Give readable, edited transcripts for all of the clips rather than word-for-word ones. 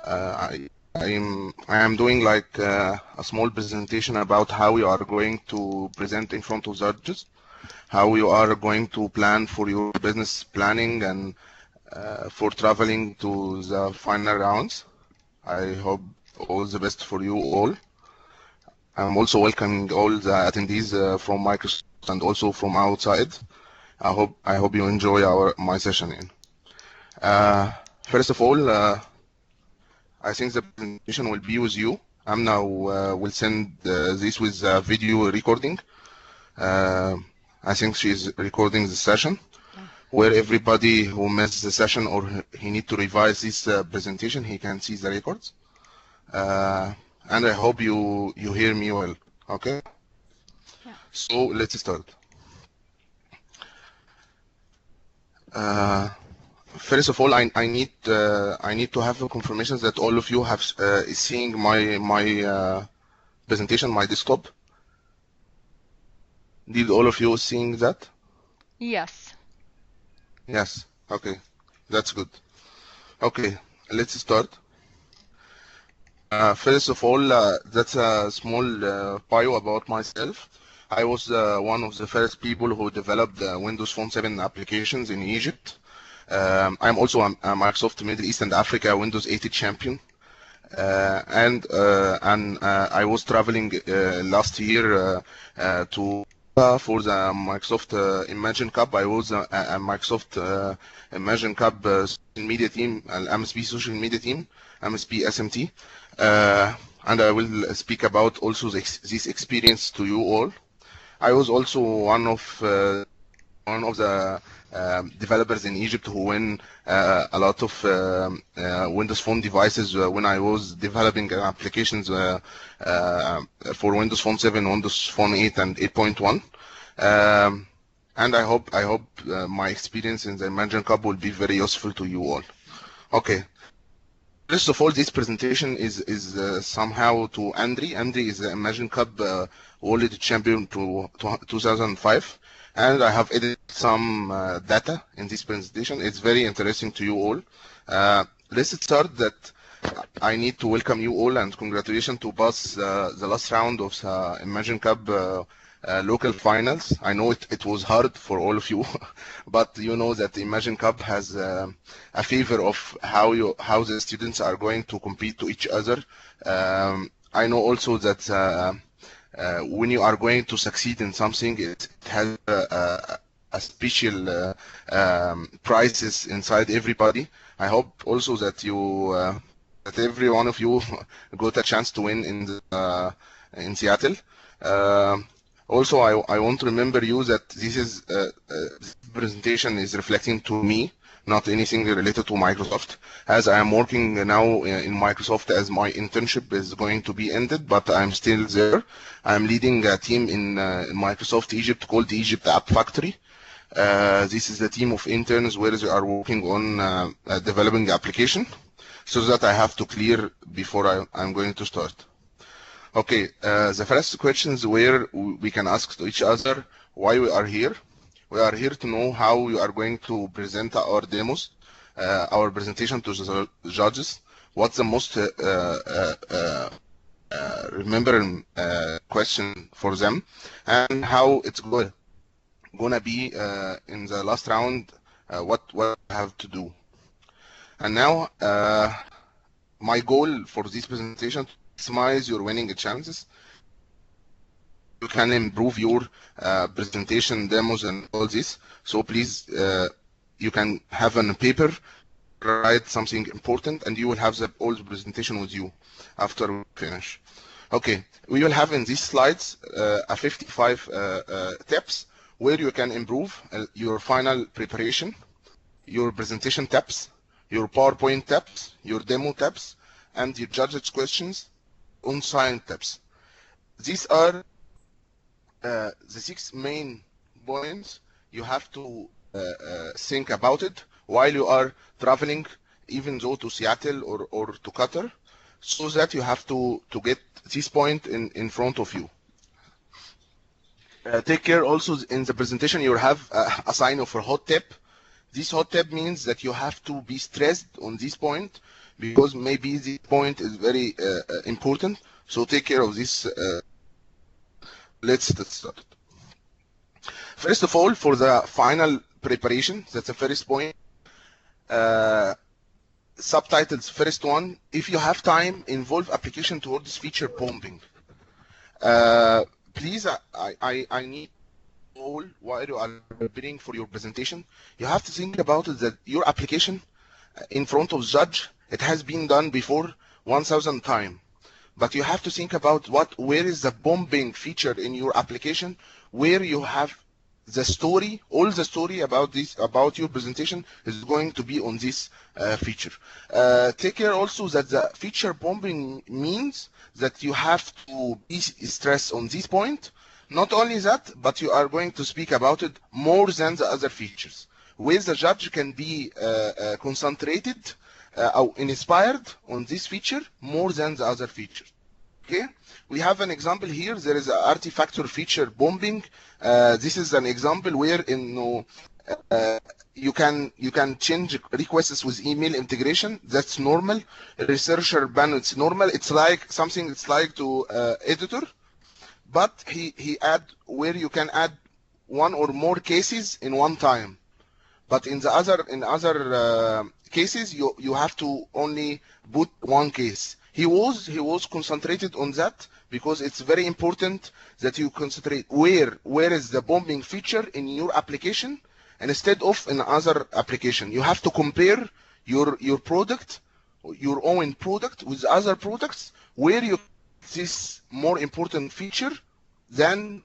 I am doing like a small presentation about how you are going to present in front of judges, how you are going to plan for your business planning and for traveling to the final rounds. I hope all the best for you all. I'm also welcoming all the attendees from Microsoft and also from outside. I hope you enjoy my session. First of all, I think the presentation will be with you. I'm now will send this with a video recording. I think she's recording the session, where everybody who missed the session or he need to revise this presentation, he can see the records. And I hope you hear me well. Okay. Yeah. So let's start. First of all, I need to have a confirmation that all of you have seeing my presentation, my desktop. Did all of you seeing that? Yes. Yes. Okay, that's good. Okay, let's start. First of all, that's a small bio about myself. I was one of the first people who developed Windows Phone 7 applications in Egypt. I'm also a Microsoft Middle East and Africa Windows 80 champion. And I was traveling last year to for the Microsoft Imagine Cup. I was a Microsoft Imagine Cup social media team, MSP social media team, MSP SMT. And I will speak about also this experience to you all. I was also one of the developers in Egypt who win a lot of Windows Phone devices when I was developing applications for Windows Phone 7, Windows Phone 8, and 8.1. And I hope my experience in the Imagine Cup will be very useful to you all. Okay. First of all, this presentation is somehow to Andre. Andre is the Imagine Cup World Champion to 2005. And I have edited some data in this presentation. It's very interesting to you all. Let's start that I need to welcome you all and congratulations to pass the last round of the Imagine Cup local finals. I know it was hard for all of you, but you know that the Imagine Cup has a favor of how the students are going to compete to each other. I know also that when you are going to succeed in something, it has a special prizes inside everybody. I hope also that that every one of you got a chance to win in Seattle. Also, I want to remember you that this presentation is reflecting to me, not anything related to Microsoft, as I am working now in Microsoft as my internship is going to be ended, but I'm still there. I'm leading a team in Microsoft Egypt called the Egypt App Factory. This is the team of interns where they are working on developing the application, so that I have to clear before I'm going to start. Okay, the first questions where we can ask to each other why we are here. We are here to know how we are going to present our demos, our presentation to the judges. What's the most remembered question for them, and how it's gonna be in the last round. What I have to do. And now, my goal for this presentation: maximize your winning chances. You can improve your presentation, demos, and all this. So please, you can have on paper, write something important, and you will have all the presentation with you after we finish. Okay, we will have in these slides a 55 tips where you can improve your final preparation, your presentation tips, your PowerPoint tips, your demo tips, and your judges' questions, on-site tips. These are the 6 main points you have to think about it while you are traveling, even though to Seattle or to Qatar, so that you have to get this point in front of you. Take care also in the presentation you have a sign of a hot tip. This hot tab means that you have to be stressed on this point, because maybe this point is very important. So take care of this. Let's get started. First of all, for the final preparation, that's the first point. Subtitles, first one, if you have time, involve application towards feature bombing. Please, I need all while you are preparing for your presentation, you have to think about it that your application in front of judge, it has been done before 1,000 times. But you have to think about where is the bombing feature in your application, where you have the story, all the story about this, about your presentation is going to be on this feature. Take care also that the feature bombing means that you have to be stressed on this point. Not only that, but you are going to speak about it more than the other features, where the judge can be concentrated or inspired on this feature more than the other features. Okay, we have an example here. There is an artifactor feature bombing. This is an example where you can change requests with email integration. That's normal. Researcher ban, it's normal. It's like something. It's like to editor, but he add where you can add one or more cases in one time. But in other cases, you have to only put one case. He was concentrated on that because it's very important that you concentrate where is the bombing feature in your application, and instead of in other application. You have to compare your product, your own product with other products, where you this more important feature than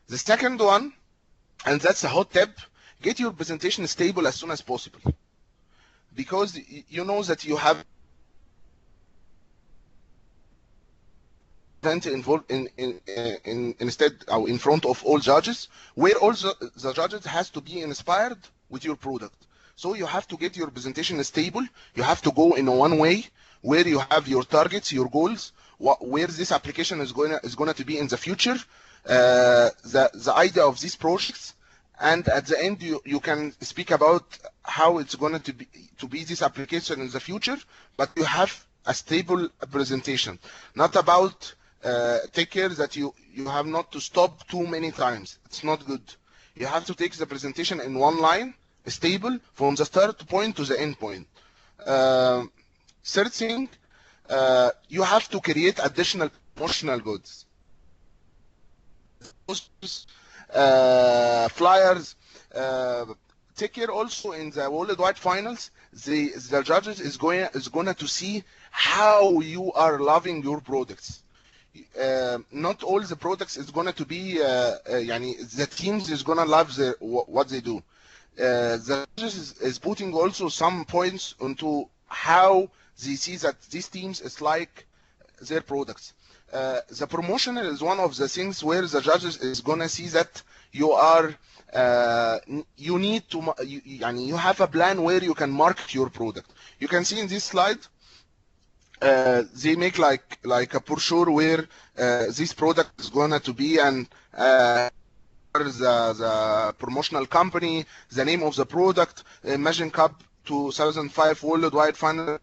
the second one, and that's a hot tip. Get your presentation stable as soon as possible, because you know that you have involved instead in front of all judges, where all the judges has to be inspired with your product. So you have to get your presentation stable. You have to go in one way where you have your targets, your goals, where this application is going to be in the future, the idea of these projects. And at the end, you can speak about how it's going to be this application in the future, but you have a stable presentation. Not about take care that you have not to stop too many times. It's not good. You have to take the presentation in one line, stable, from the start point to the end point. Third thing, you have to create additional promotional goods. Flyers. Take care also in the worldwide finals. The judges is going to see how you are loving your products. Not all the products is going to be the teams is going to love what they do. The judges is putting also some points onto how they see that these teams is like their products. The promotional is one of the things where the judges is gonna see that you are you need to you have a plan where you can market your product. You can see in this slide they make like a brochure where this product is gonna to be, and the promotional company, the name of the product, Imagine Cup 2005 worldwide final.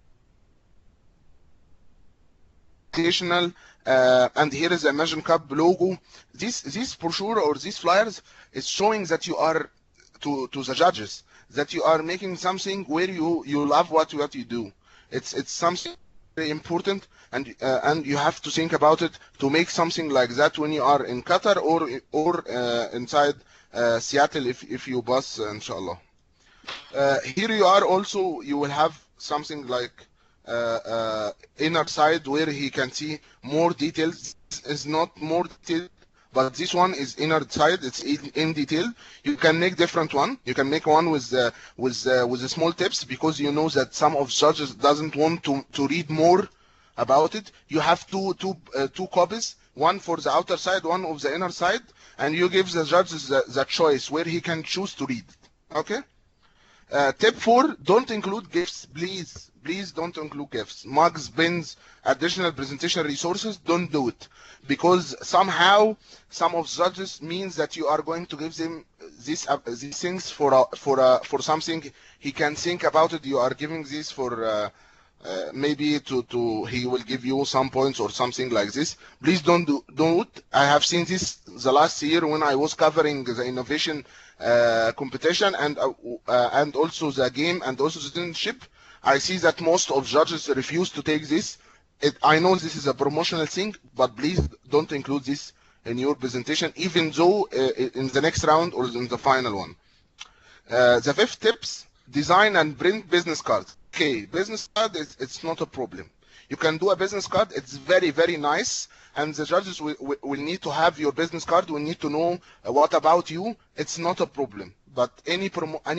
And here is the Imagine Cup logo. This brochure or these flyers is showing that you are to the judges that you are making something where you love what you do. It's something very important, and you have to think about it to make something like that when you are in Qatar or inside Seattle if you bus, inshallah. Here you are also, you will have something like inner side where he can see more details. Is not more detailed, but this one is inner side. It's in detail. You can make different one. You can make one with the small tips, because you know that some of judges doesn't want to read more about it. You have two copies, one for the outer side, one of the inner side, and you give the judges the choice where he can choose to read. Okay. Tip 4: don't include gifts, please. Please don't include gifts, mugs, pins, additional presentation resources. Don't do it, because somehow some of judges means that you are going to give them these things for something he can think about it. You are giving this for maybe to he will give you some points or something like this. Please don't do it. I have seen this the last year when I was covering the innovation competition and also the game and also the citizenship. I see that most of judges refuse to take this. I know this is a promotional thing, but please don't include this in your presentation, even though in the next round or in the final one. The fifth tips: design and print business cards. Okay, business card it's not a problem. You can do a business card. It's very, very nice, and the judges will need to have your business card. Will need to know what about you. It's not a problem. But any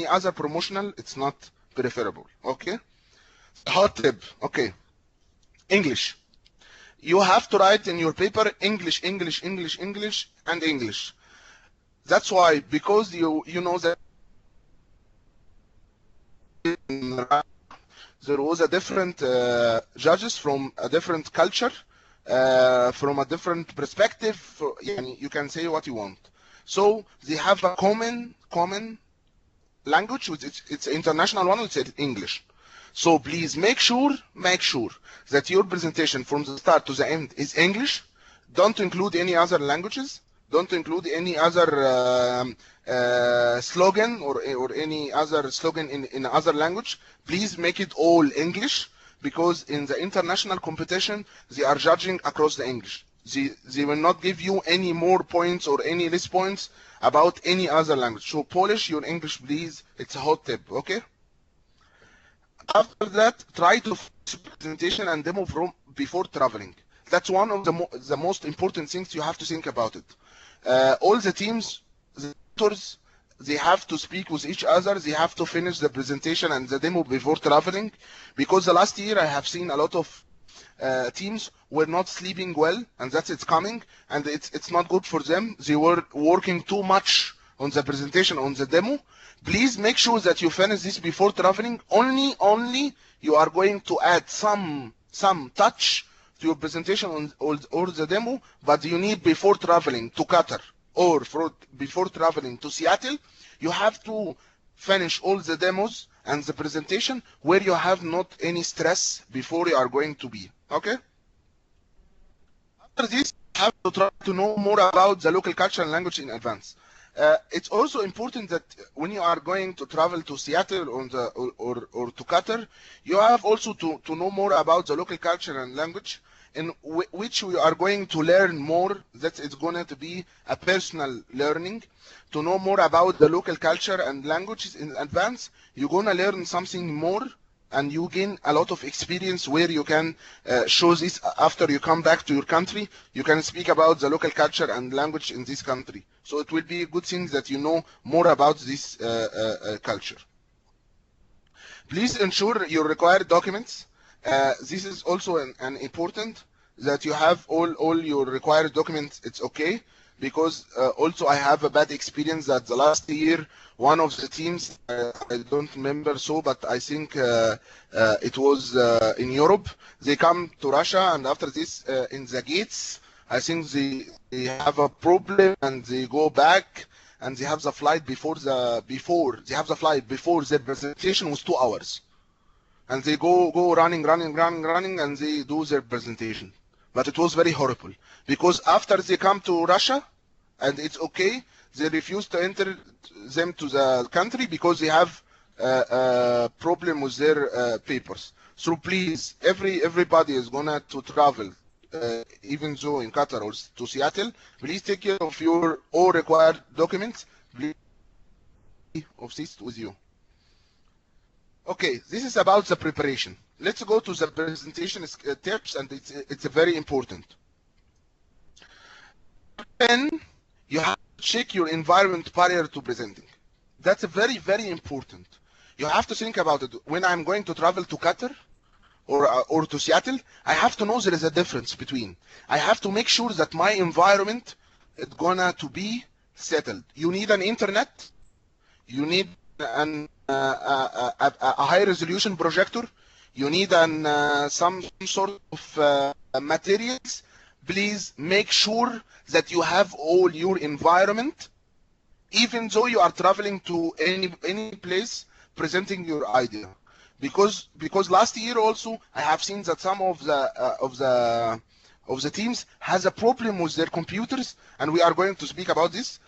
other promotional, it's not preferable. Okay. Hot tip. Okay. English. You have to write in your paper English, English, English, English, and English. That's why, because you know that there was a different judges from a different culture, from a different perspective. You can say what you want. So they have a common language. It's an international one. It's English. So please make sure that your presentation from the start to the end is English. Don't include any other languages. Don't include any other slogan or any other slogan in other language. Please make it all English, because in the international competition they are judging across the English. They will not give you any more points or any less points about any other language. So polish your English, please. It's a hot tip. Okay. After that, try to finish presentation and demo before traveling. That's one of the most important things you have to think about it. All the teams, the tutors, they have to speak with each other. They have to finish the presentation and the demo before traveling, because the last year I have seen a lot of teams were not sleeping well, and that's it's coming, and it's not good for them. They were working too much on the presentation, on the demo. Please make sure that you finish this before traveling. Only you are going to add some touch to your presentation or the demo, but you need before traveling to Qatar or before traveling to Seattle, you have to finish all the demos and the presentation where you have not any stress before you are going to be. Okay? After this, you have to try to know more about the local culture and language in advance. It's also important that when you are going to travel to Seattle or to Qatar, you have also to know more about the local culture and language, in which we are going to learn more. That it's going to be a personal learning. To know more about the local culture and languages in advance, you're going to learn something more, and you gain a lot of experience where you can show this after you come back to your country. You can speak about the local culture and language in this country. So it will be a good thing that you know more about this culture. Please ensure your required documents. This is also an important, that you have all your required documents. It's okay, because also I have a bad experience that the last year one of the teams, I don't remember but I think it was in Europe, they come to Russia, and after this in the gates, I think they have a problem and they go back, and they have the flight before their presentation was 2 hours, and they go running, and they do their presentation. But it was very horrible, because after they come to Russia, and it's okay, they refuse to enter them to the country because they have a problem with their papers. So please, everybody is gonna to travel, even though in Qatar or to Seattle, please take care of your all required documents. Please of this with you. Okay, this is about the preparation. Let's go to the presentation tips, and it's very important. Then you have to check your environment prior to presenting. That's very, very important. You have to think about it. When I'm going to travel to Qatar or to Seattle, I have to know there is a difference between. I have to make sure that my environment is gonna to be settled. You need an internet. You need a high resolution projector. you need some sort of materials, please make sure that you have all your environment, even though you are traveling to any place presenting your idea. Because last year also I have seen that some of the teams has a problem with their computers, and we are going to speak about this,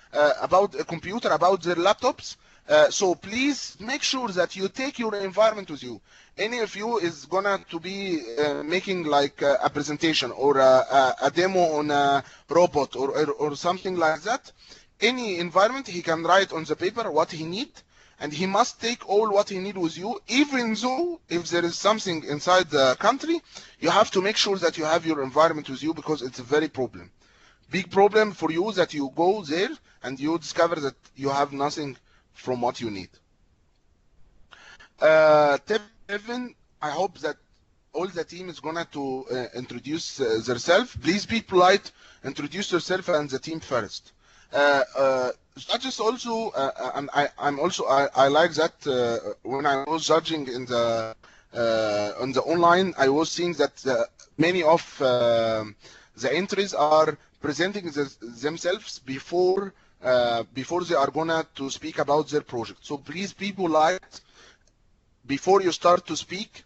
about a computer, about their laptops. So please make sure that you take your environment with you. Any of you is gonna to be making like a presentation or a demo on a robot or something like that. Any environment, he can write on the paper what he need, and he must take all what he need with you. Even though if there is something inside the country, you have to make sure that you have your environment with you, because it's a very big problem for you that you go there and you discover that you have nothing from what you need. Tip 7, I hope that all the team is gonna to introduce themselves. Please be polite, introduce yourself and the team first. Judges also, and I like that when I was judging in the on the online, I was seeing that many of the entries are presenting themselves before they are gonna to speak about their project. So please be polite. Before you start to speak,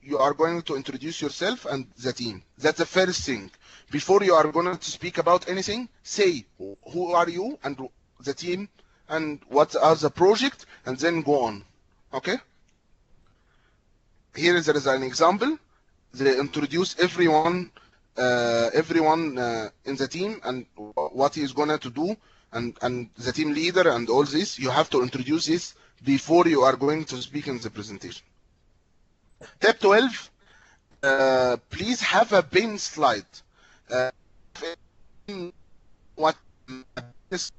you are going to introduce yourself and the team. That's the first thing. Before you are going to speak about anything, say who are you and the team and what are the project, and then go on. Okay? Here there is an example. They introduce everyone in the team and what he is going to do, and the team leader and all this. You have to introduce this before you are going to speak in the presentation. Step 12, please have a pin slide. What this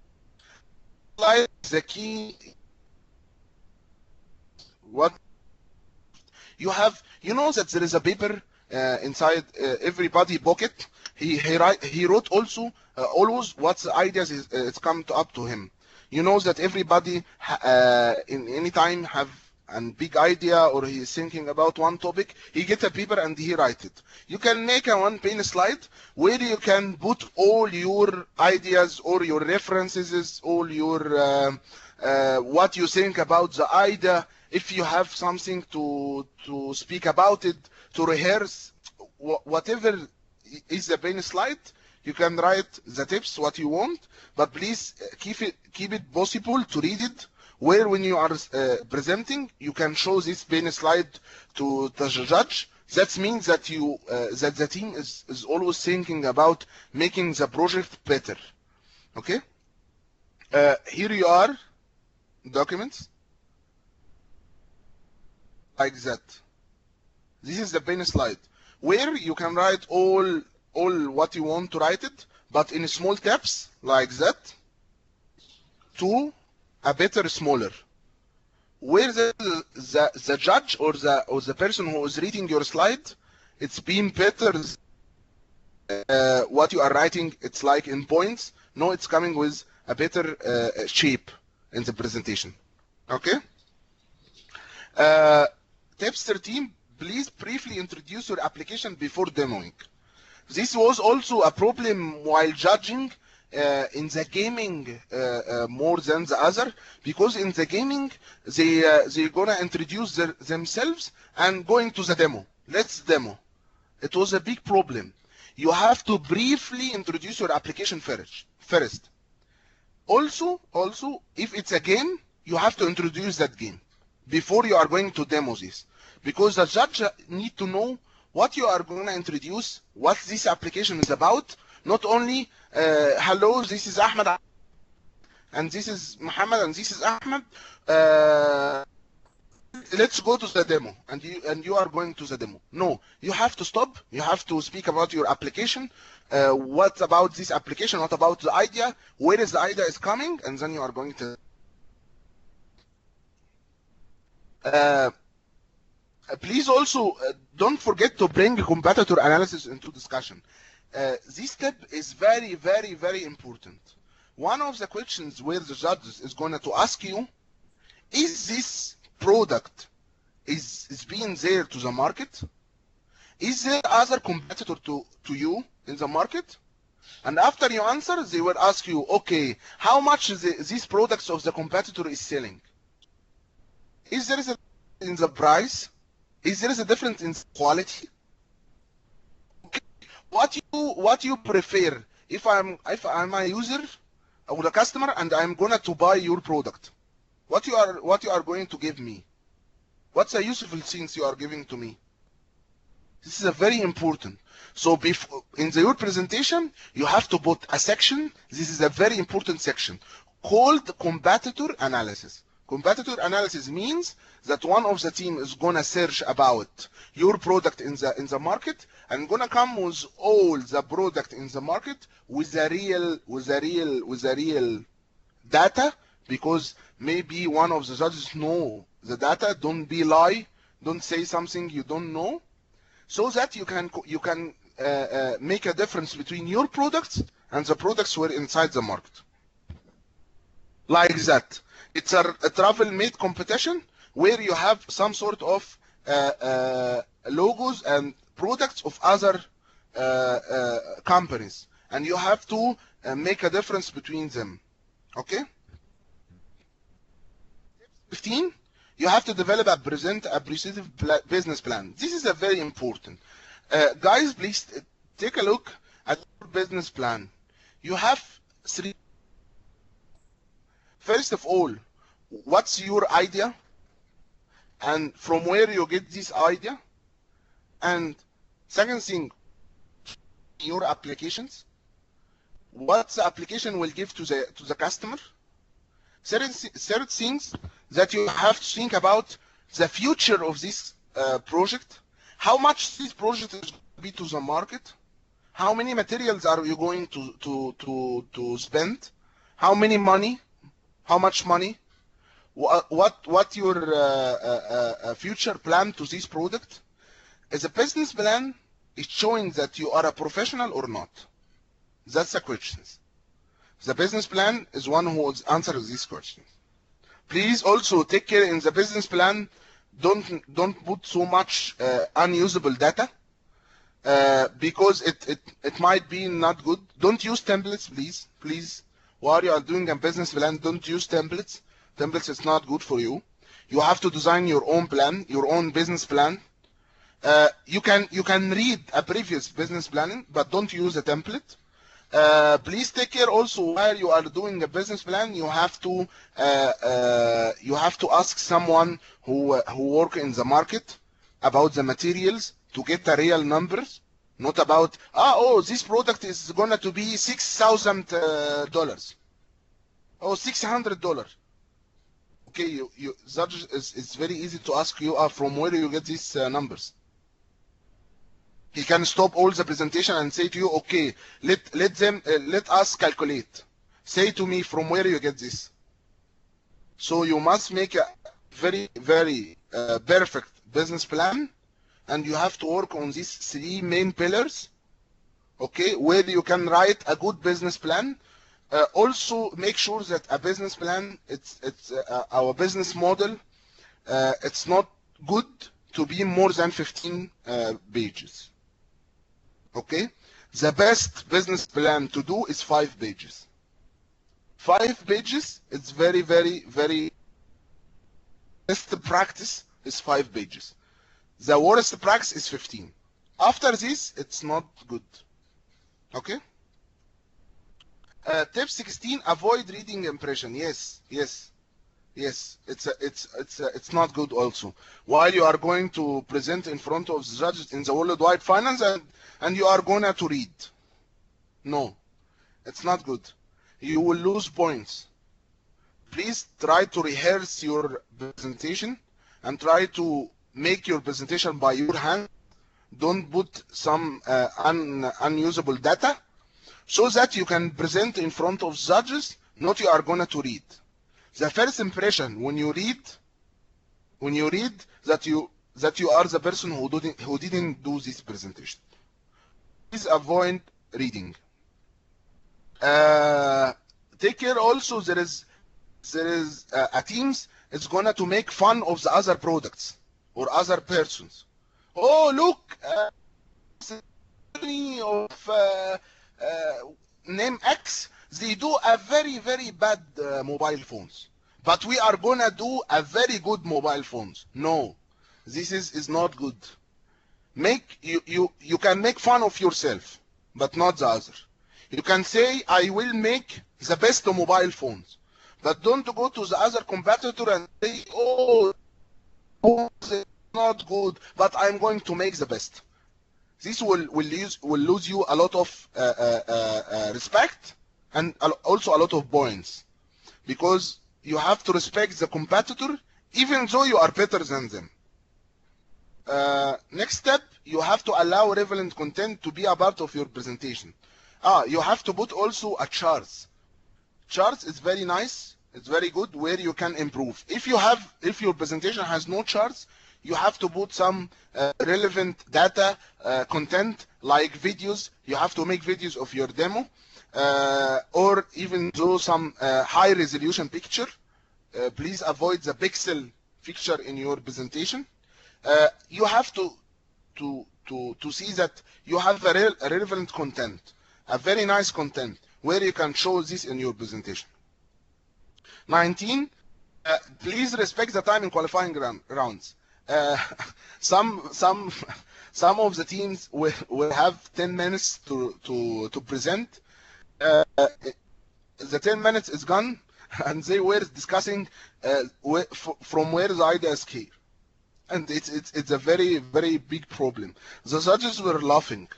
slide is the key. What you have, you know that there is a paper inside everybody pocket. He wrote also always what the ideas is come up to him. You know that everybody in any time have a big idea, or he is thinking about one topic, he get a paper and he write it. You can make a one-page slide where you can put all your ideas or your references, all your what you think about the idea. If you have something to speak about it, to rehearse, whatever is the page slide, you can write the tips what you want, but please keep it possible to read it. Where when you are presenting, you can show this page slide to the judge. That means that you that the team is always thinking about making the project better. Okay. Here you are, documents like that. This is the page slide where you can write all what you want to write it, but in small caps like that, to a better smaller. Where the judge or the person who is reading your slide, it's been better. What you are writing, it's like in points. No, it's coming with a better shape in the presentation. Okay. Tips 13. Please briefly introduce your application before demoing. This was also a problem while judging in the gaming more than the other, because in the gaming they're gonna introduce themselves and going to the demo. Let's demo. It was a big problem. You have to briefly introduce your application first. Also, if it's a game, you have to introduce that game before you are going to demo this, because the judge need to know what you are going to introduce, what this application is about. Not only hello, this is Ahmed and this is Muhammad and this is Ahmed, let's go to the demo, and you are going to the demo. No, you have to stop. You have to speak about your application. What about this application? What about the idea? Where is the idea is coming? And then you are going to please also don't forget to bring competitor analysis into discussion. This step is very, very, very important. One of the questions where the judge is going to ask you, is this product is being in there to the market? Is there other competitor to you in the market? And after you answer, they will ask you, okay, how much these products of the competitor is selling? Is there a difference in the price? Is there a difference in quality? Okay. What you prefer if I'm a user or a customer and I'm gonna to buy your product? What you are going to give me? What's the useful things you are giving to me? This is a very important. So before, in your presentation, you have to put a section. This is a very important section called competitor analysis. Competitor analysis means that one of the team is gonna search about your product in the market and gonna come with all the product in the market with a real data, because maybe one of the judges know the data. Don't be lie. Don't say something you don't know, so that you can make a difference between your products and the products were inside the market. Like that. It's a travel-made competition where you have some sort of logos and products of other companies, and you have to make a difference between them. Okay? 15, you have to develop a presentative business plan. This is a very important. Guys, please take a look at your business plan. You have 3. First of all, what's your idea? And from where you get this idea? And second thing, your applications. What the application will give to the customer? Third things that you have to think about the future of this project. How much this project is going to be to the market? How many materials are you going to spend? How many money? How much money? What your future plan to this product? Is a business plan is showing that you are a professional or not? That's the questions. The business plan is one who answers these questions. Please also take care in the business plan. Don't put so much unusable data because it might be not good. Don't use templates, please. While you are doing a business plan, don't use templates. Templates is not good for you. You have to design your own plan, your own business plan. You can read a previous business planning, but don't use a template. Please take care also while you are doing a business plan. You have to ask someone who work in the market about the materials to get the real numbers, not about this product is gonna to be $6,000 or $600. Okay, it's very easy to ask you from where you get these numbers. He can stop all the presentation and say to you, okay, let us calculate. Say to me from where you get this. So you must make a very, very perfect business plan, and you have to work on these 3 main pillars, okay, where you can write a good business plan. Also make sure that a business plan, it's our business model, it's not good to be more than 15 pages. Okay, the best business plan to do is 5 pages. 5 pages, it's very, very, very best practice is 5 pages. The worst practice is 15. After this, it's not good. Okay. Tip 16: avoid reading impression. Yes. It's not good also. While you are going to present in front of the judges in the worldwide finance and you are going to read. No, it's not good. You will lose points. Please try to rehearse your presentation and try to make your presentation by your hand. Don't put some unusable data, so that you can present in front of judges, not you are going to read. The first impression when you read that you are the person who didn't do this presentation. Please avoid reading. Take care also, there is a teams is gonna to make fun of the other products. or other persons. Oh, look, of name X, they do a very, very bad mobile phones. But we are gonna do a very good mobile phones. No, this is not good. You can make fun of yourself, but not the other. You can say, I will make the best mobile phones, but don't go to the other competitor and say, oh, it's not good, but I'm going to make the best. This will lose you a lot of respect and also a lot of points, because you have to respect the competitor even though you are better than them. Next step, you have to allow relevant content to be a part of your presentation. You have to put also a charts. Charts is very nice, it's very good, where you can improve. If your presentation has no charts, you have to put some relevant data content like videos. You have to make videos of your demo, or even though some high resolution picture. Please avoid the pixel picture in your presentation. You have to see that you have a relevant content, a very nice content, where you can show this in your presentation. 19, please respect the time in qualifying rounds. Some of the teams will have 10 minutes to present. The 10 minutes is gone, and they were discussing from where the ideas came, and it's a very, very big problem. The judges were laughing,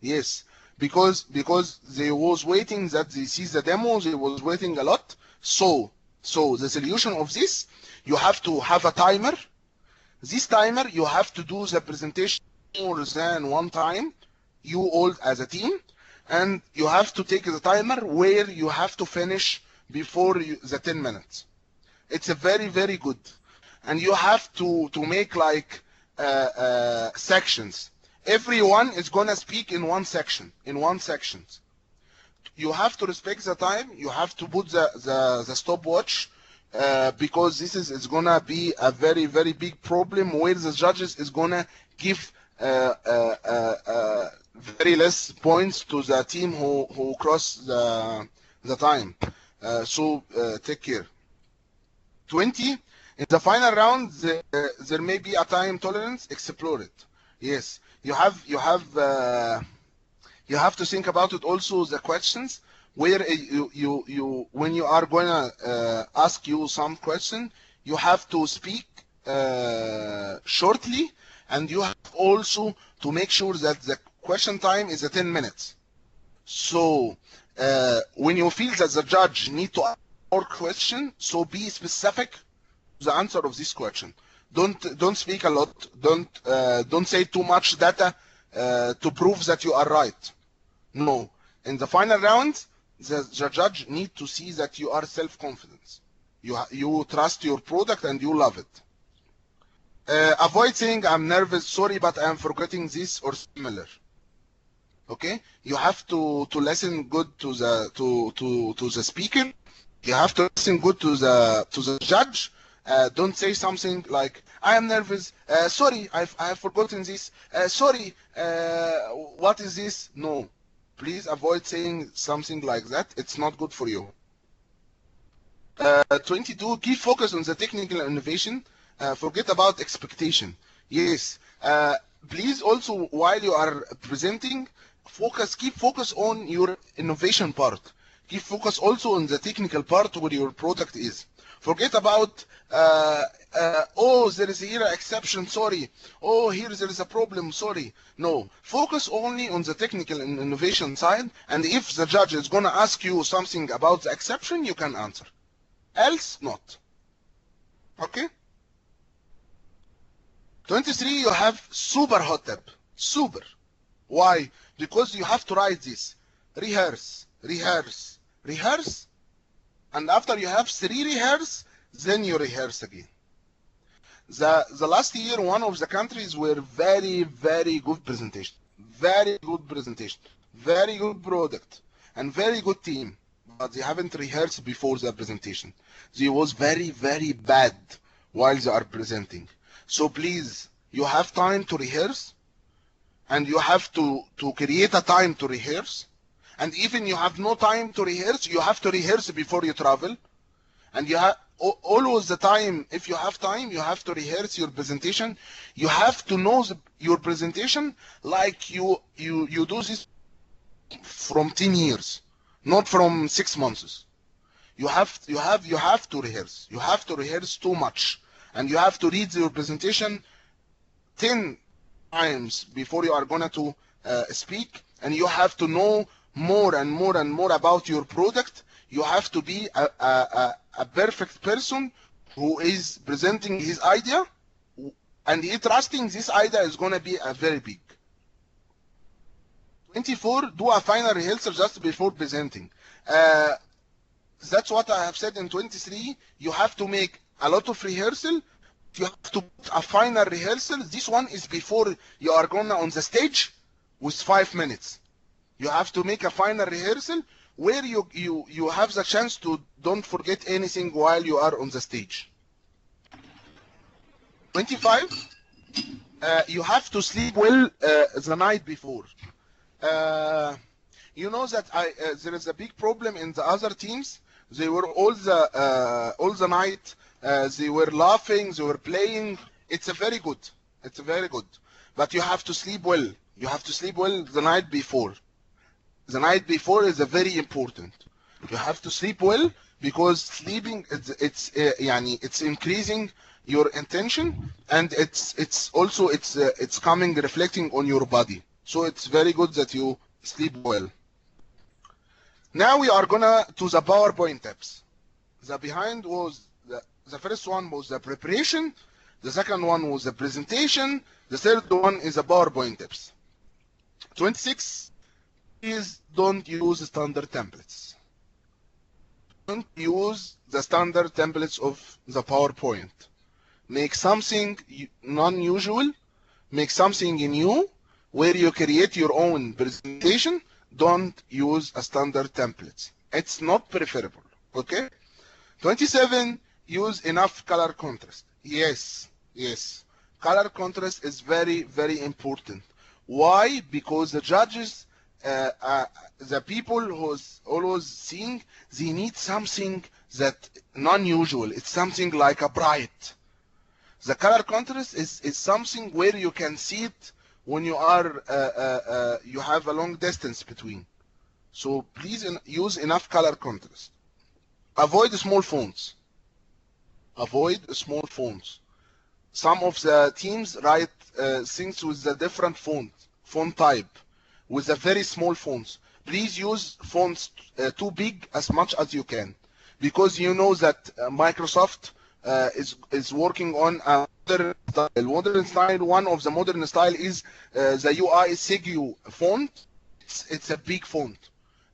yes, because they was waiting that they see the demos. They was waiting a lot. So the solution of this, you have to have a timer. This timer, you have to do the presentation more than one time, you all as a team, and you have to take the timer where you have to finish before the 10 minutes. It's a very, very good. And you have to make like sections. Everyone is gonna speak in one section, You have to respect the time. You have to put the stopwatch, because this is gonna be a very, very big problem where the judges is gonna give very less points to the team who cross the time. So take care. 20, in the final round, there may be a time tolerance. Explore it. Yes, you have to think about it also, the questions where when you are gonna ask you some question, you have to speak shortly, and you have also to make sure that the question time is 10 minutes. So when you feel that the judge need to ask more question, so be specific to the answer of this question. Don't speak a lot. Don't say too much data to prove that you are right. No. In the final round, the judge need to see that you are self-confident. You trust your product and you love it. Avoid saying, I'm nervous, sorry, but I am forgetting this or similar. Okay? You have to listen good to the speaker. You have to listen good to the judge. Don't say something like, I am nervous, sorry, I have forgotten this, sorry, what is this? No. Please avoid saying something like that. It's not good for you. 22, keep focus on the technical innovation. Forget about expectation. Yes. Please also, while you are presenting, keep focus on your innovation part. Keep focus also on the technical part where your product is. Forget about, oh, there is here an exception, sorry. Oh, here there is a problem, sorry. No, focus only on the technical and innovation side, and if the judge is going to ask you something about the exception, you can answer. Else, not. Okay? 23, you have super hot tip. Super. Why? Because you have to write this. Rehearse, rehearse, rehearse. And after you have 3 rehearse, then you rehearse again. The last year, one of the countries were very, very good presentation. Very good presentation. Very good product. And very good team. But they haven't rehearsed before the presentation. They was very, very bad while they are presenting. So please, you have time to rehearse, and you have to create a time to rehearse. And even you have no time to rehearse, you have to rehearse before you travel. And you have always the time, if you have time, you have to rehearse your presentation. You have to know your presentation like you do this from 10 years, not from 6 months. You have to rehearse. You have to rehearse too much, and you have to read your presentation 10 times before you are going to speak, and you have to know more and more and more about your product. You have to be a perfect person who is presenting his idea, and he trusting this idea is going to be a very big. 24, do a final rehearsal just before presenting. That's what I have said in 23. You have to make a lot of rehearsal. You have to put a final rehearsal. This one is before you are going on the stage with 5 minutes. You have to make a final rehearsal where you have the chance to don't forget anything while you are on the stage. 25, you have to sleep well the night before. You know that there is a big problem in the other teams. They were all the night. They were laughing. They were playing. It's very good. It's very good. But you have to sleep well. You have to sleep well the night before. The night before is very important. You have to sleep well, because sleeping it's increasing your intention, and it's also coming reflecting on your body. So it's very good that you sleep well. Now we are gonna to the PowerPoint tips. The behind was the first one was the preparation, the second one was the presentation, the third one is the PowerPoint tips. 26 is don't use standard templates. Don't use the standard templates of the PowerPoint. Make something non-usual, make something new, where you create your own presentation. Don't use a standard templates. It's not preferable, okay? 27, use enough color contrast. Yes. Color contrast is very, very important. Why? Because the judges, the people who's always seeing, they need something that non-usual. It's something like a bright. The color contrast is something where you can see it when you are you have a long distance between. So please use enough color contrast. Avoid small fonts. Avoid small fonts. Some of the teams write things with a different font type, with a very small fonts. Please use fonts too big as much as you can, because you know that Microsoft is working on a modern style. One of the modern style is the UI Sigyu font. It's a big font.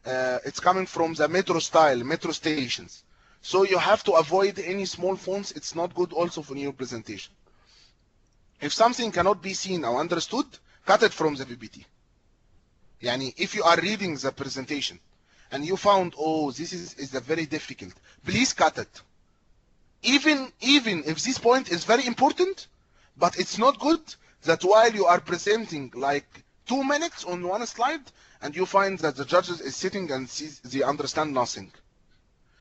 It's coming from the metro style, metro stations. So you have to avoid any small fonts. It's not good also for your presentation. If something cannot be seen or understood, cut it from the PPT. Yani, if you are reading the presentation and you found, oh, this is very difficult, please cut it. Even if this point is very important, but it's not good that while you are presenting like 2 minutes on one slide, and you find that the judges is sitting and they understand nothing.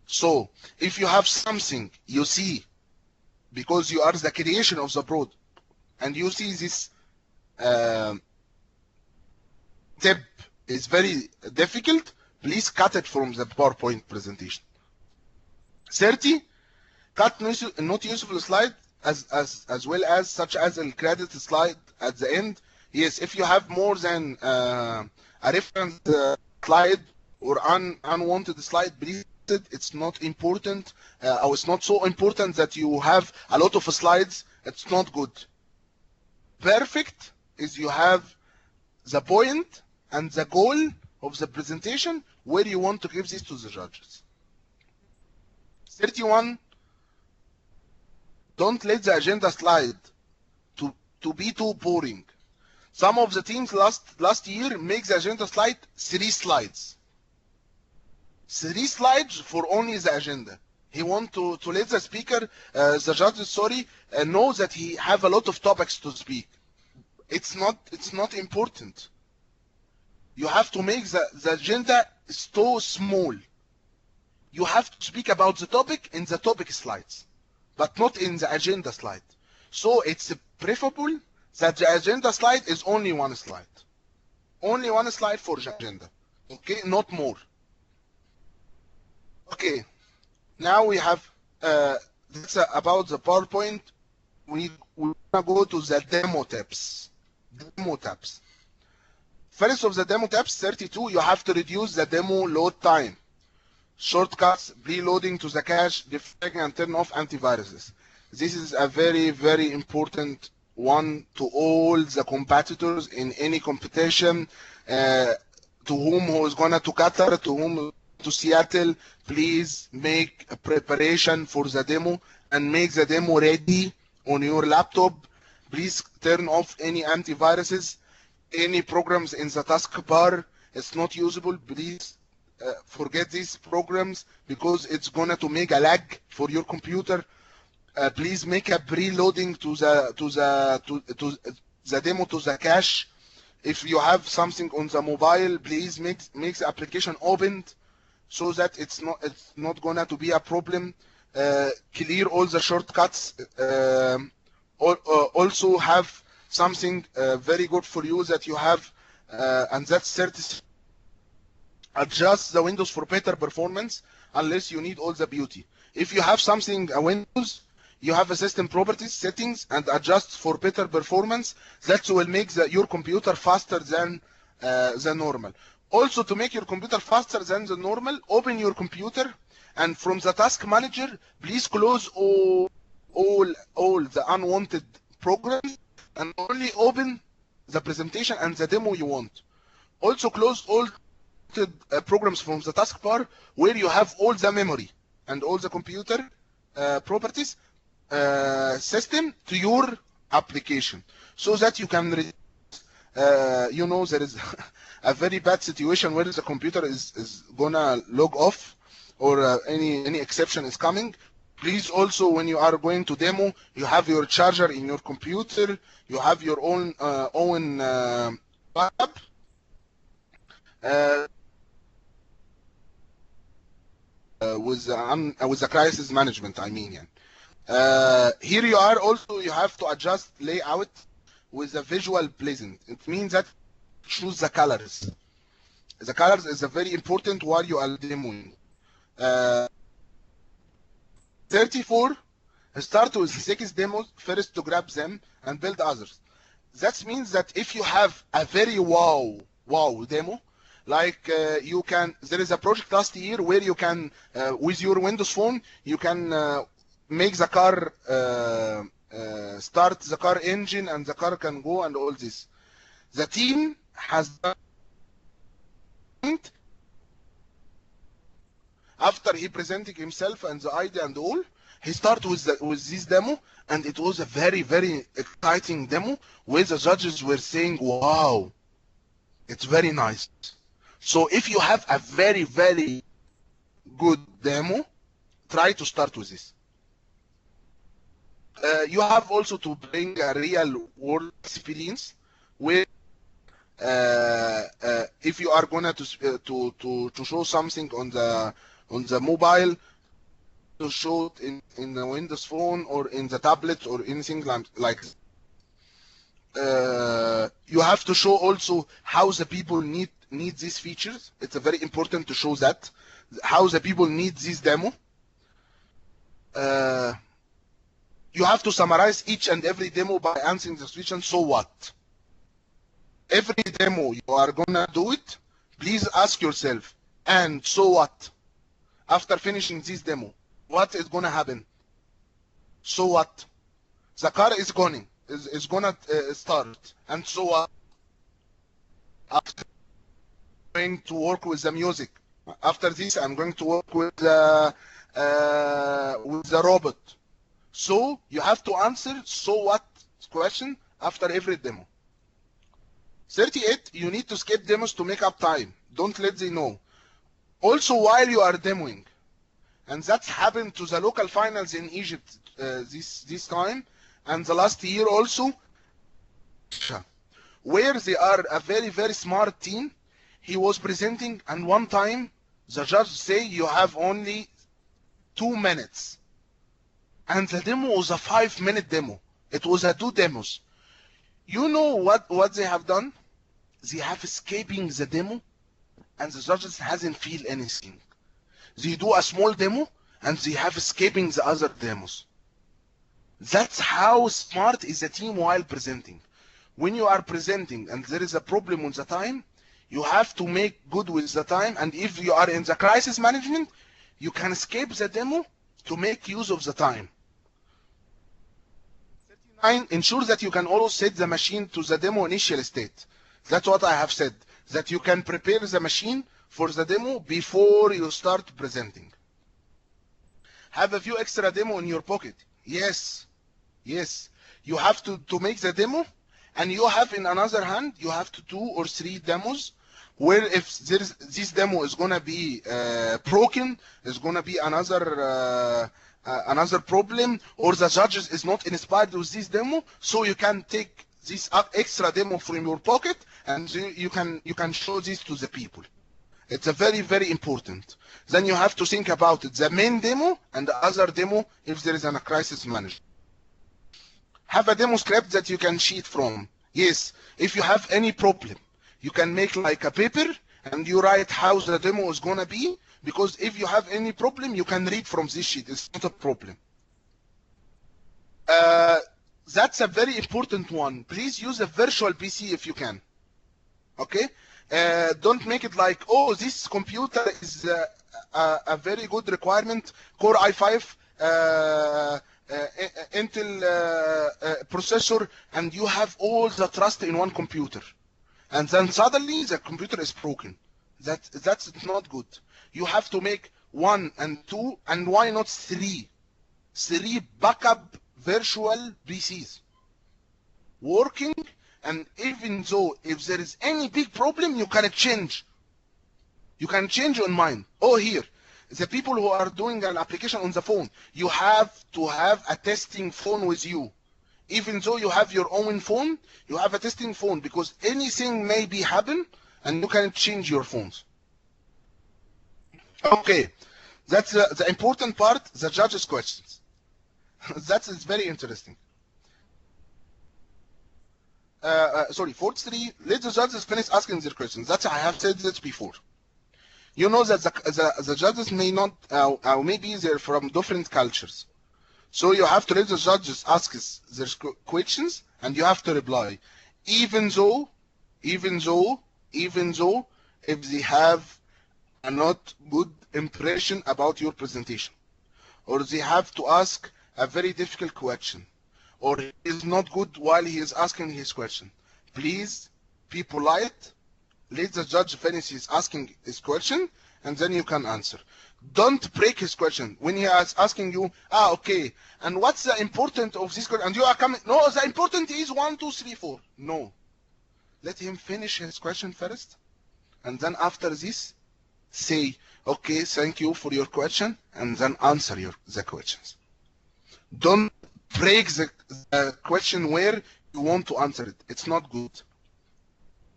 So if you have something you see, because you are the creation of the broad, and you see this tip is very difficult, please cut it from the PowerPoint presentation. 30, cut not useful slide as well as such as a credit slide at the end. Yes, if you have more than a reference slide or unwanted slide, please, it's not important, or it's not so important that you have a lot of slides. It's not good. Perfect is you have the point and the goal of the presentation where you want to give this to the judges. 31, don't let the agenda slide to be too boring. Some of the teams last year make the agenda slide 3 slides. 3 slides for only the agenda. He want to let the speaker, the judge, sorry, know that he have a lot of topics to speak. It's not important. You have to make the agenda so small. You have to speak about the topic in the topic slides, but not in the agenda slide. So it's preferable that the agenda slide is only one slide. Only one slide for the agenda. Okay, not more. Okay, now we have, that's about the PowerPoint. We want to go to the demo tabs. Demo tabs. First of the demo tabs, 32, you have to reduce the demo load time. Shortcuts, preloading to the cache, deflagging and turn off antiviruses. This is a very, very important one to all the competitors in any competition, to whom who is going to Qatar, to whom to Seattle. Please make a preparation for the demo and make the demo ready on your laptop. Please turn off any antiviruses, any programs in the taskbar. It's not usable. Please forget these programs because it's going to make a lag for your computer. Please make a preloading to the demo to the cache. If you have something on the mobile, please make the application opened so that it's not gonna to be a problem. Clear all the shortcuts. Also have something very good for you that you have, and that's 30. Adjust the Windows for better performance unless you need all the beauty. If you have something a Windows, you have a system properties settings and adjust for better performance. That will make your computer faster than the normal. Also, to make your computer faster than the normal, open your computer and from the task manager, please close all the unwanted programs and only open the presentation and the demo you want. Also close all the programs from the taskbar where you have all the memory and all the computer properties system to your application, so that you can you know, there is a very bad situation where the computer is gonna log off or any exception is coming. Please also, when you are going to demo, you have your charger in your computer, you have your own backup. With the crisis management, I mean. Here you are also, you have to adjust layout with a visual pleasant. It means that choose the colors. The colors is a very important while you are demoing. 34, start with 6 demos first to grab them and build others. That means that if you have a very wow demo, like you can, there is a project last year where you can, with your Windows phone, you can make the car, start the car engine and the car can go and all this. The team has done, after he presenting himself and the idea and all, he started with this demo, and it was a very, very exciting demo where the judges were saying, wow, it's very nice. So if you have a very, very good demo, try to start with this. You have also to bring a real world experience where if you are going to show something on the mobile, to show it in the Windows phone or in the tablet or anything like you have to show also how the people need these features. It's very important to show that how the people need this demo. You have to summarize each and every demo by answering the question, so what? Every demo you are gonna do it, please ask yourself, and so what? After finishing this demo, what is gonna happen? So what? The car is going, is gonna start, and so what? After going to work with the music. After this, I'm going to work with the robot. So you have to answer so what question after every demo. 38, you need to skip demos to make up time. Don't let them know. Also, while you are demoing and that's happened to the local finals in Egypt this time, and the last year also, where they are a very, very smart team. He was presenting, and one time the judge say you have only 2 minutes, and the demo was a 5-minute demo. It was a 2 demos. You know what they have done? They have escaping the demo, and the judges hasn't feel anything. They do a small demo, and they have escaping the other demos. That's how smart is the team while presenting. When you are presenting and there is a problem with the time, you have to make good with the time, and if you are in the crisis management, you can escape the demo to make use of the time. 39, ensure that you can always set the machine to the demo initial state. That's what I have said, that you can prepare the machine for the demo before you start presenting. Have a few extra demo in your pocket. Yes, you have to make the demo, and you have in another hand, you have to 2 or 3 demos, where if this demo is gonna be broken, is gonna be another problem, or the judges is not inspired with this demo, so you can take this extra demo from your pocket, and you can show this to the people. It's a very, very important. Then you have to think about it, the main demo and the other demo if there is a crisis management. Have a demo script that you can cheat from. Yes, if you have any problem, you can make like a paper and you write how the demo is gonna be, because if you have any problem, you can read from this sheet. It's not a problem. That's a very important one. Please use a virtual PC if you can. Okay? Don't make it like, oh, this computer is a very good requirement, Core i5, Intel processor, and you have all the trust in one computer, and then suddenly the computer is broken. That's not good. You have to make 1 and 2, and why not 3 backup virtual PCs working, and even though if there is any big problem, you can change your mind. Oh, here, the people who are doing an application on the phone, you have to have a testing phone with you. Even though you have your own phone, you have a testing phone, because anything may be happen and you can change your phones. Okay, that's the important part, the judges' questions. That is very interesting. Sorry, 43, let the judges finish asking their questions. That's, I have said this before. You know that the judges may not, maybe they're from different cultures. So you have to let the judges ask their questions, and you have to reply. Even though, if they have a not good impression about your presentation, or they have to ask a very difficult question, or he is not good while he is asking his question. Please be polite. Let the judge finish his asking his question, and then you can answer. Don't break his question. When he is asking you, okay, and what's the important of this question? And you are coming, no, the important is 1, 2, 3, 4. No. Let him finish his question first, and then after this, say, okay, thank you for your question, and then answer the questions. Don't break the question where you want to answer it. It's not good.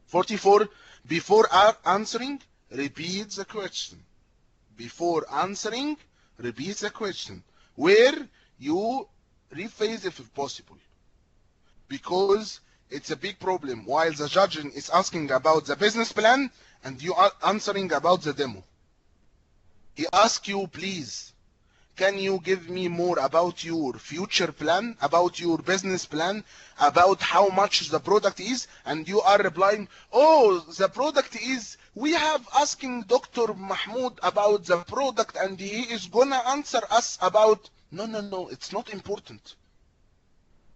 44, before answering, repeat the question. Before answering, repeat the question, where you rephrase if possible, because it's a big problem while the judge is asking about the business plan and you are answering about the demo. He asks you, please, can you give me more about your future plan, about your business plan, about how much the product is? And you are replying, oh, the product is, we have asking Dr. Mahmoud about the product and he is gonna answer us about, no, it's not important.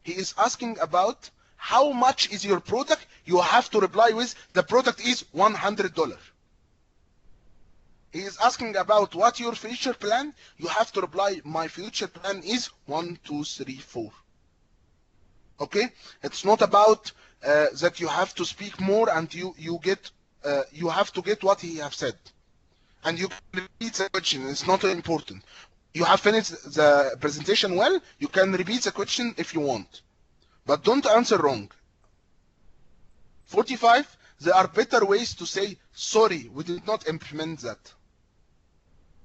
He is asking about how much is your product. You have to reply with, the product is $100. He is asking about what your future plan. You have to reply, my future plan is 1, 2, 3, 4. Okay? It's not about that you have to speak more and you have to get what he have said. And you can repeat the question. It's not important. You have finished the presentation well, you can repeat the question if you want, but don't answer wrong. 45, there are better ways to say, sorry, we did not implement that.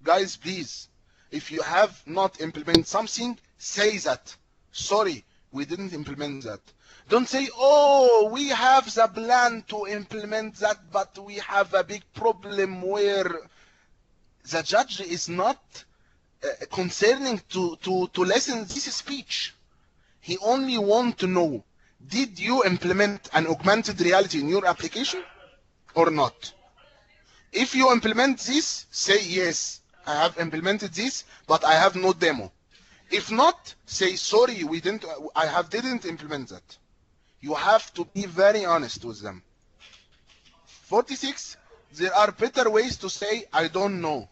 Guys, please, if you have not implemented something, say that. Sorry, we didn't implement that. Don't say, oh, we have the plan to implement that, but we have a big problem where the judge is not concerning to listen this speech. He only want to know, did you implement an augmented reality in your application or not? If you implement this, say yes, I have implemented this, but I have no demo. If not, say sorry, I didn't implement that. You have to be very honest with them. 46, there are better ways to say I don't know.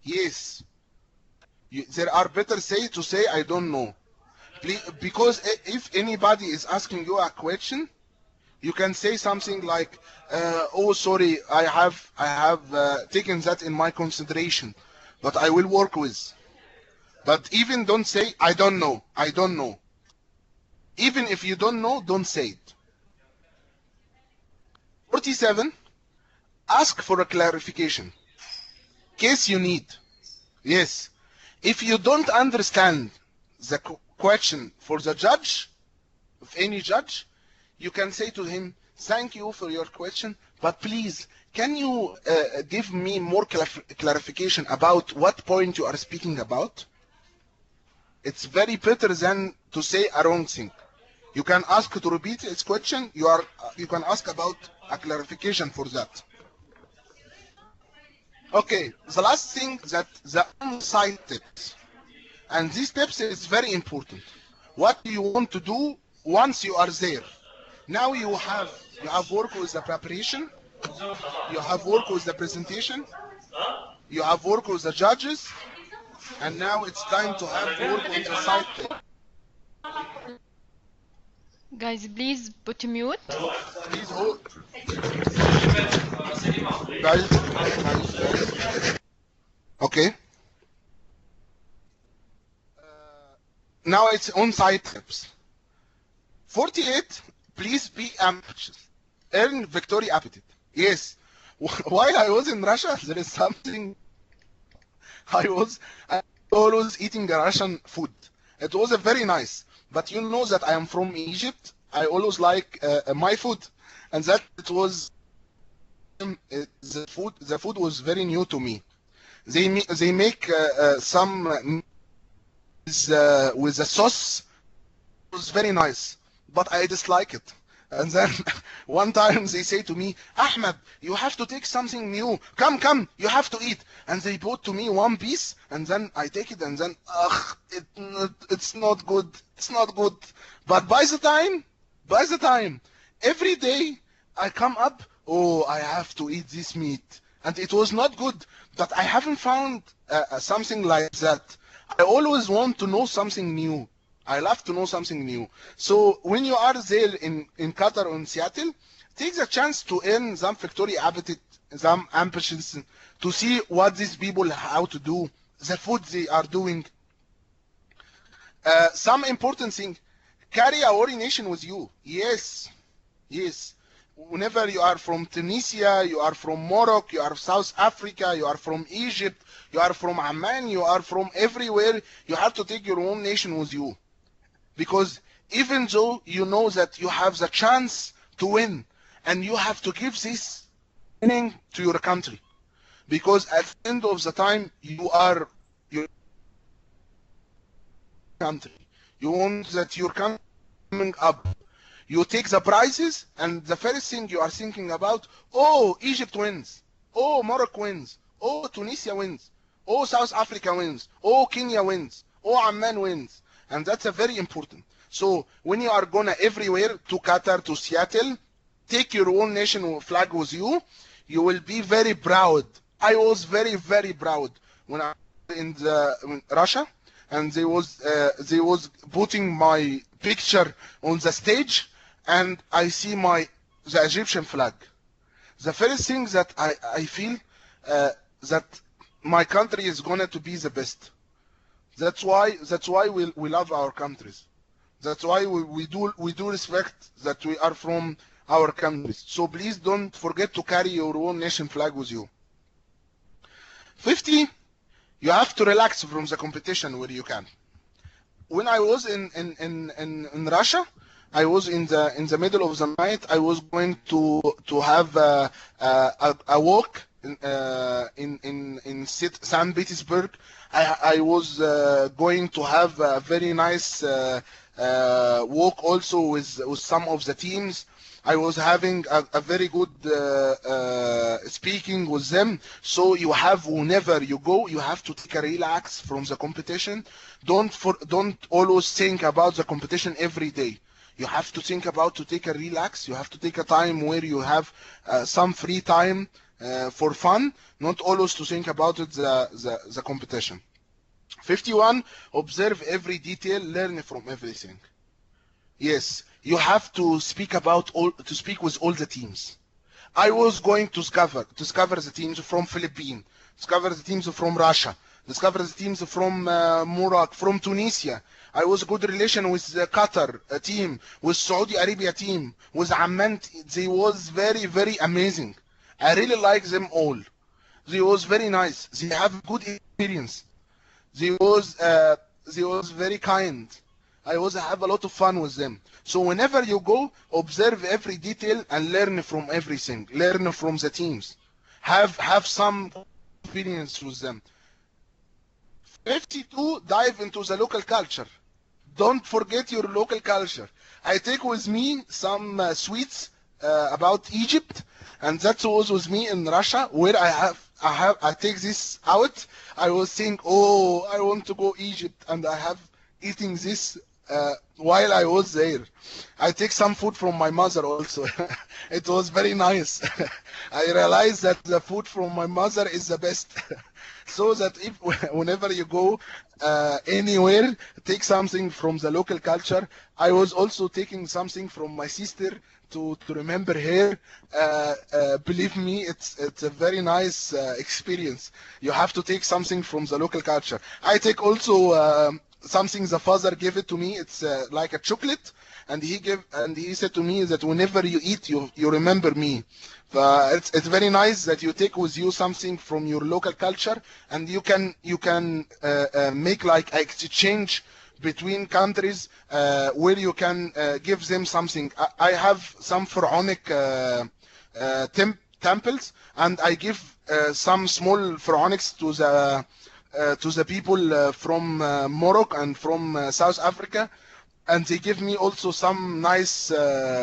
Yes, there are better ways to say I don't know. Because if anybody is asking you a question, you can say something like, oh, sorry, I have taken that in my consideration, but I will work with. But even don't say, I don't know, I don't know. Even if you don't know, don't say it. 47, ask for a clarification. Case you need. Yes. If you don't understand the question for the judge, of any judge, you can say to him, thank you for your question, but please, can you give me more clarification about what point you are speaking about? It's very better than to say a wrong thing. You can ask to repeat its question. You can ask about a clarification for that. Okay, the last thing, that the on-site tips. And these tips is very important. What do you want to do once you are there? Now you have worked with the preparation, you have worked with the presentation, you have worked with the judges, and now it's time to have work on the site tip. Guys, please put mute. Please hold. Guys. Okay. Now it's on-site tips. 48, please be ambitious. Earn victory appetite. Yes. While I was in Russia, there is something. I was always eating Russian food. It was very nice. But you know that I am from Egypt. I always like my food, and that it was the food was very new to me. They make some with the sauce. It was very nice, but I dislike it. And then one time they say to me, Ahmed, you have to take something new. Come, you have to eat. And they brought to me one piece, and then I take it, and then, it's not good. It's not good. But by the time, every day I come up, oh, I have to eat this meat. And it was not good, but I haven't found something like that. I always want to know something new. I love to know something new. So when you are there in Qatar or in Seattle, take the chance to earn some victory appetite, some ambitions, to see what these people, how to do, the food they are doing. Some important thing, carry a ordination with you. Yes. Whenever you are from Tunisia, you are from Morocco, you are South Africa, you are from Egypt, you are from Amman, you are from everywhere, you have to take your own nation with you. Because even though you know that you have the chance to win, and you have to give this winning to your country. Because at the end of the time, you are your country. You want that your country coming up. You take the prizes, and the first thing you are thinking about, oh, Egypt wins. Oh, Morocco wins. Oh, Tunisia wins. Oh, South Africa wins. Oh, Kenya wins. Oh, Amman wins. And that's a very important. So when you are gonna everywhere, to Qatar, to Seattle, take your own nation flag with you. You will be very proud. I was very, very proud when I was in Russia, and they was putting my picture on the stage, and I see the Egyptian flag. The first thing that I feel that my country is gonna to be the best. That's why we love our countries. That's why we do respect that we are from our countries. So please don't forget to carry your own nation flag with you. 50, you have to relax from the competition where you can. When I was in Russia, I was in the middle of the night. I was going to have a walk in St. Petersburg. I was going to have a very nice walk also with some of the teams. I was having a very good speaking with them. So you have, whenever you go, you have to take a relax from the competition. Don't always think about the competition every day. You have to think about to take a relax. You have to take a time where you have some free time for fun, not always to think about it, the competition. 51, observe every detail, learn from everything. Yes, you have to speak with all the teams. I was going to discover the teams from Philippines, discover the teams from Russia, discover the teams from Morocco, from Tunisia. I was good relation with the Qatar team, with Saudi Arabia team, with Amman. They was very, very amazing. I really like them all. They was very nice. They have good experience. They was very kind. I was have a lot of fun with them. So whenever you go, observe every detail and learn from everything. Learn from the teams. Have some experience with them. 52, dive into the local culture. Don't forget your local culture. I take with me some sweets about Egypt, and that was with me in Russia, where I take this out. I was thinking, oh, I want to go Egypt, and I have eating this while I was there. I take some food from my mother also. It was very nice. I realized that the food from my mother is the best. So that whenever you go anywhere, take something from the local culture. I was also taking something from my sister to remember her. Believe me, it's a very nice experience. You have to take something from the local culture. I take also something the father gave it to me. It's like a chocolate, and he said to me that whenever you eat, you remember me. It's very nice that you take with you something from your local culture, and you can make like exchange between countries where you can give them something. I have some pharaonic temples, and I give some small pharaonics to the people from Morocco and from South Africa, and they give me also some nice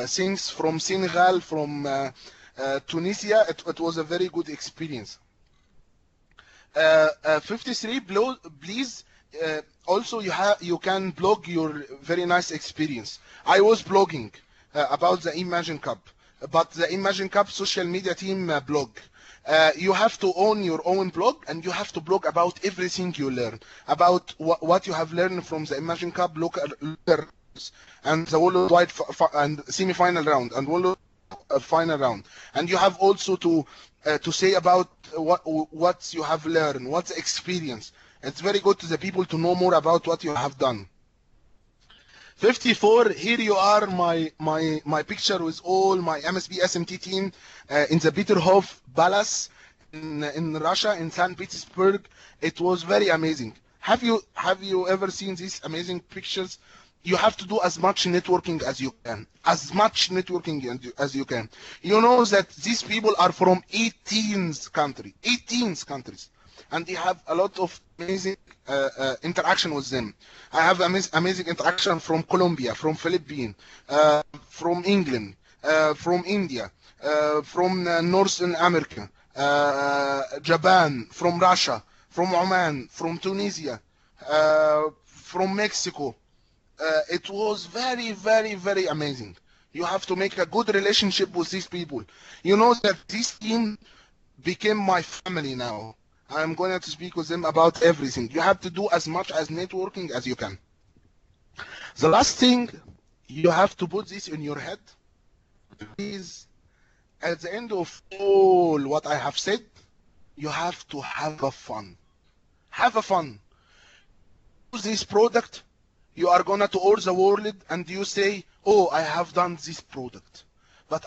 things from Senegal, from Tunisia. It was a very good experience. 53, please. Also, you can blog your very nice experience. I was blogging about the Imagine Cup, but the Imagine Cup social media team blog. You have to own your own blog, and you have to blog about everything you learn, about what you have learned from the Imagine Cup local and the worldwide and semi-final round and world final round. And you have also to say about what you have learned, what's the experience. It's very good to the people to know more about what you have done. 54, here you are my picture with all my MSB SMT team in the Peterhof Palace in Russia, in St. Petersburg. It was very amazing. Have you ever seen these amazing pictures? You have to do as much networking as you can. As much networking as you can. You know that these people are from 18 countries. And they have a lot of amazing interaction with them. I have amazing interaction from Colombia, from Philippines, from England, from India, from Northern America, Japan, from Russia, from Oman, from Tunisia, from Mexico. It was very, very, very amazing. You have to make a good relationship with these people. You know that this team became my family now. I'm going to speak with them about everything. You have to do as much as networking as you can. The last thing, you have to put this in your head. Please, at the end of all what I have said, you have to have a fun. Have a fun. Use this product, you are gonna to all the world and you say, oh, I have done this product. But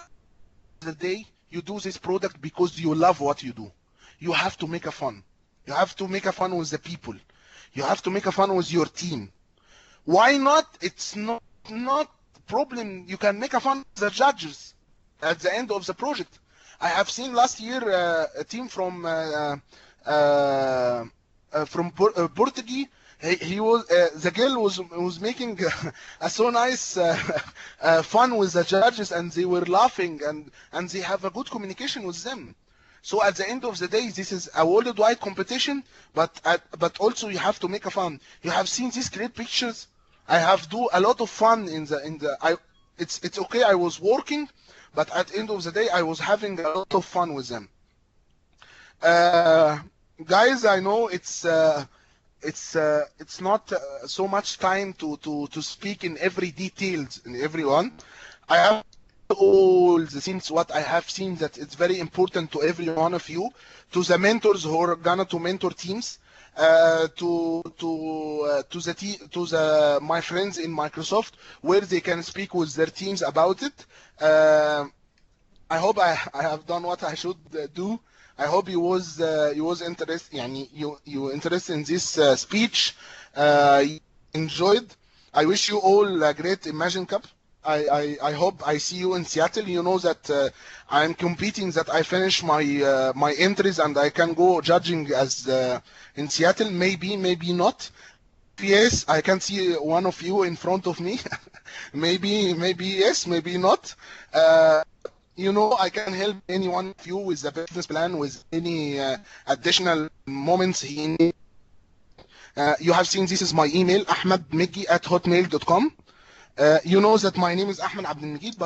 the day you do this product because you love what you do. You have to make a fun. You have to make a fun with the people. You have to make a fun with your team. Why not? It's not problem. You can make a fun with the judges at the end of the project. I have seen last year a team from Portuguese. He was the girl was making a so nice fun with the judges, and they were laughing, and they have a good communication with them. So at the end of the day, this is a worldwide competition, but also you have to make a fun. You have seen these great pictures. I have do a lot of fun it's okay. I was working, but at the end of the day, I was having a lot of fun with them. Guys, I know it's not so much time to speak in every details in everyone. I have all the things what I have seen that it's very important to every one of you, to the mentors who are gonna to mentor teams, to my friends in Microsoft where they can speak with their teams about it. I hope I have done what I should do. I hope you was interested. You interested in this speech. Enjoyed. I wish you all a great Imagine Cup. I hope I see you in Seattle. You know that I'm competing, that I finish my my entries and I can go judging as in Seattle. Maybe not. Yes, I can see one of you in front of me. maybe yes, maybe not. You know, I can help any one of you with a business plan, with any additional moments he needs. You have seen this is my email, ahmedmeggi@hotmail.com. You know that my name is Ahmed Abdelmegid,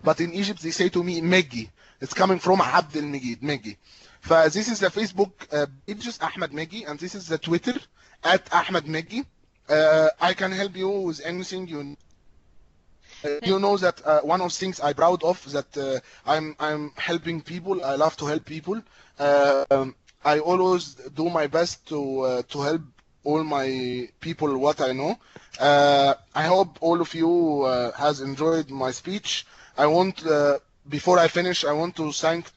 but in Egypt they say to me Meggi. It's coming from Abdelmegid, Meggi. This is the Facebook page, Ahmed Meggi, and this is the Twitter @AhmedMeggi. I can help you with anything you need. You know that one of the things I'm proud of that I'm helping people. I love to help people. I always do my best to help all my people what I know. I hope all of you has enjoyed my speech. I want before I finish, I want to thank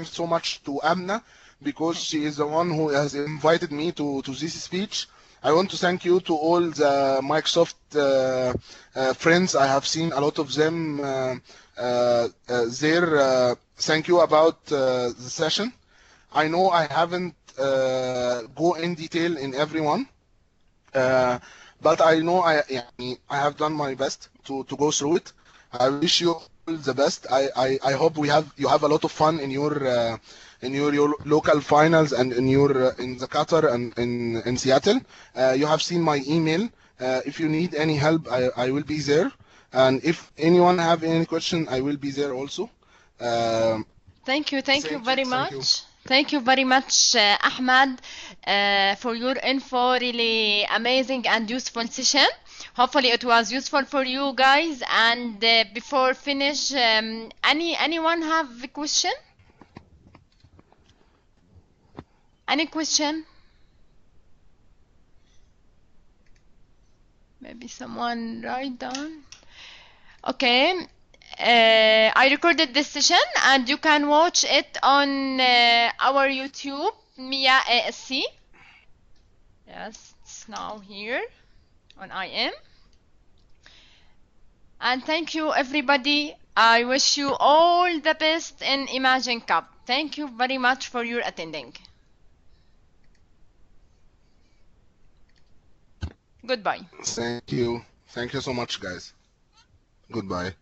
so much to Amna, because she is the one who has invited me to this speech. I want to thank you to all the Microsoft friends. I have seen a lot of them there. Thank you about the session. I know I haven't go in detail in everyone, but I know I have done my best to go through it. I wish you all the best. I hope you have a lot of fun in your local finals and in the Qatar and in Seattle. You have seen my email. If you need any help, I will be there. And if anyone have any question, I will be there also. Thank you very much. Thank you very much, Ahmed, for your info. Really amazing and useful session. Hopefully it was useful for you guys. And before finish, anyone have a question? Any question? Maybe someone write down. Okay. I recorded this session and you can watch it on our YouTube, MEA ASC. Yes, it's now here on IM. And thank you, everybody. I wish you all the best in Imagine Cup. Thank you very much for your attending. Goodbye. Thank you. Thank you so much, guys. Goodbye.